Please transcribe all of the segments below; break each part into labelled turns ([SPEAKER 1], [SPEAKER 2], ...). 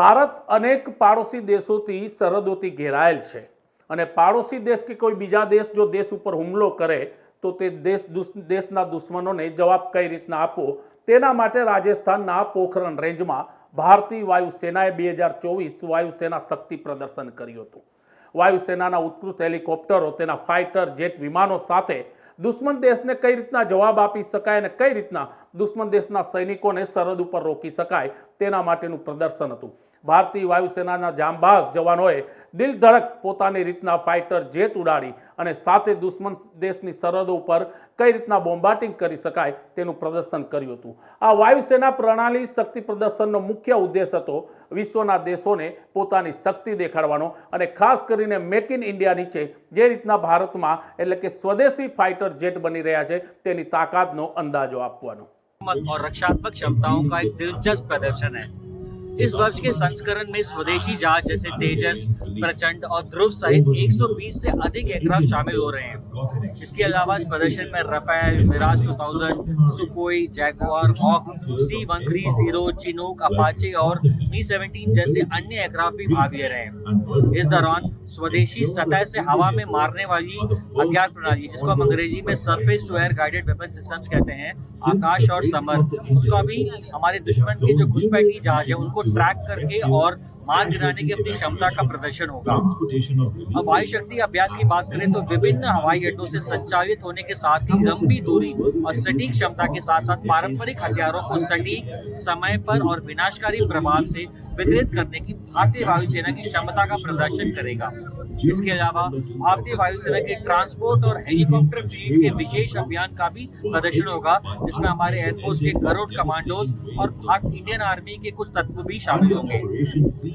[SPEAKER 1] ભારત અનેક પાડોશી દેશોથી સરહદોથી ઘેરાયેલ છે અને પાડોશી દેશ કે કોઈ બીજા દેશ જો દેશ ઉપર હુમલો કરે તો તે દેશના દુશ્મનોને જવાબ કઈ રીતના આપવો તેના માટે રાજસ્થાનના પોખરણ રેન્જમાં ભારતીય વાયુસેનાએ 2024 વાયુસેના શક્તિ પ્રદર્શન કર્યું હતું। વાયુસેનાના ઉત્કૃષ્ટ હેલિકોપ્ટરો તેના ફાઇટર જેટ વિમાનો સાથે દુશ્મન દેશને કઈ રીતના જવાબ આપી શકાય અને કઈ રીતના દુશ્મન દેશના સૈનિકોને સરહદ ઉપર રોકી શકાય તેના માટેનું પ્રદર્શન હતું। ભારતીય વાયુસેનાના જાંબાઝ જવાનોએ દિલ ધડક પોતાની રીતના ફાઇટર જેટ ઉડાડી અને સાથે દુશ્મન દેશની સરહદો ઉપર કઈ રીતના બોમ્બાર્ડિંગ કરી શકાય તેનું પ્રદર્શન કર્યું હતું। આ વાયુસેના પ્રણાલી શક્તિ પ્રદર્શનનો મુખ્ય ઉદ્દેશ હતો વિશ્વના દેશોને પોતાની શક્તિ દેખાડવાનો અને ખાસ કરીને મેક ઇન ઇન્ડિયા નીચે જે રીતના ભારતમાં એટલે કે स्वदेशी फाइटर जेट बनी रहा है तेनी ताकतनो अंदाजो आपवानो
[SPEAKER 2] और रक्षात्मक क्षमताओं का एक दिलचस्प प्रदर्शन है। इस वर्ष के संस्करण में स्वदेशी जहाज जैसे तेजस, प्रचंड और ध्रुव सहित 120 से अधिक एयरक्राफ्ट शामिल हो रहे हैं। इसके अलावा इस प्रदर्शन में Rafale, Mirage 2000, Sukhoi, Jaguar, Hawk, C-130, Chinook, Apache और Mi-17 जैसे अन्य एयरक्राफ्ट भी भाग ले रहे हैं। इस दौरान स्वदेशी सतह से हवा में मारने वाली हथियार प्रणाली, जिसको हम अंग्रेजी में surface to air guided weapon systems कहते हैं, आकाश और समर, उसका भी हमारे दुश्मन के जो घुसपैठी जहाज है उनको ट्रैक करके और मार गिराने की अपनी क्षमता का प्रदर्शन होगा। अब वायु शक्ति अभ्यास की बात करें तो विभिन्न हवाई अड्डों से संचालित होने के साथ ही लंबी दूरी और सटीक क्षमता के साथ साथ पारंपरिक हथियारों को सटीक समय पर और विनाशकारी प्रभाव से वितरित करने की भारतीय वायुसेना की क्षमता का प्रदर्शन करेगा। इसके अलावा भारतीय वायुसेना के ट्रांसपोर्ट और हेलीकॉप्टर फ्लीट के विशेष अभियान का भी प्रदर्शन होगा, जिसमें हमारे एयरफोर्स के गरुड़ कमांडोज और भारत इंडियन आर्मी के कुछ तत्व भी शामिल होंगे।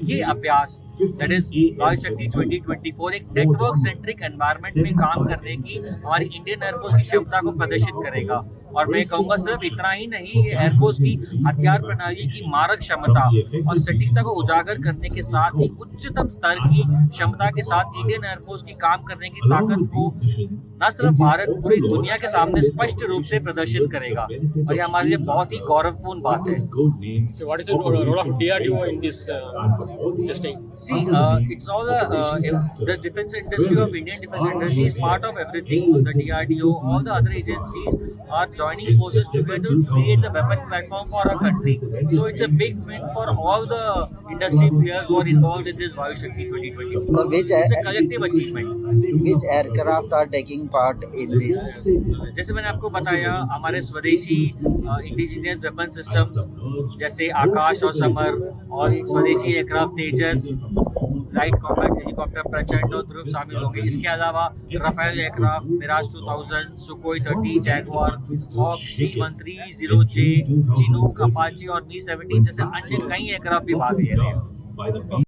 [SPEAKER 2] ये अभ्यास दैट इज वायु शक्ति 2024 एक नेटवर्क सेंट्रिक एनवायरनमेंट में काम करने की हमारी इंडियन एयरफोर्स की क्षमता को प्रदर्शित करेगा। और मैं कहूंगा सिर्फ इतना ही नहीं, ये एयरफोर्स की हथियार प्रणाली की मारक क्षमता और सटीकता को उजागर करने के साथ ही उच्चतम स्तर की क्षमता के साथ इंडियन एयरफोर्स की काम करने की ताकत को न सिर्फ भारत पूरी दुनिया के सामने स्पष्ट रूप से प्रदर्शित करेगा, और ये हमारे लिए बहुत ही गौरवपूर्ण बात है।
[SPEAKER 3] So what is the role of DRDO in this testing?
[SPEAKER 2] See, it's all the defense industry of Indian defense industry is part of everything. The DRDO, all the other agencies are joining forces together to create the weapon platform for our country. So it's a big win for all the industry players who are involved in this Vayu Shakti 2020.
[SPEAKER 4] So
[SPEAKER 2] it's a collective achievement.
[SPEAKER 4] which aircraft are taking part in this?
[SPEAKER 2] जैसे मैंने आपको बताया, हमारे स्वदेशी indigenous weapon systems जैसे आकाश और summer, और एक स्वदेशी aircraft Tejas, light combat helicopter Prachand और ध्रुव शामिल होंगे। इसके अलावा Rafale aircraft, Mirage 2000, Sukhoi 30, Jaguar, Hawk, C-130J, Chinook, Apache और Mi-17 जैसे अन्य कई एयरक्राफ्ट भी भाग ले रहे हैं।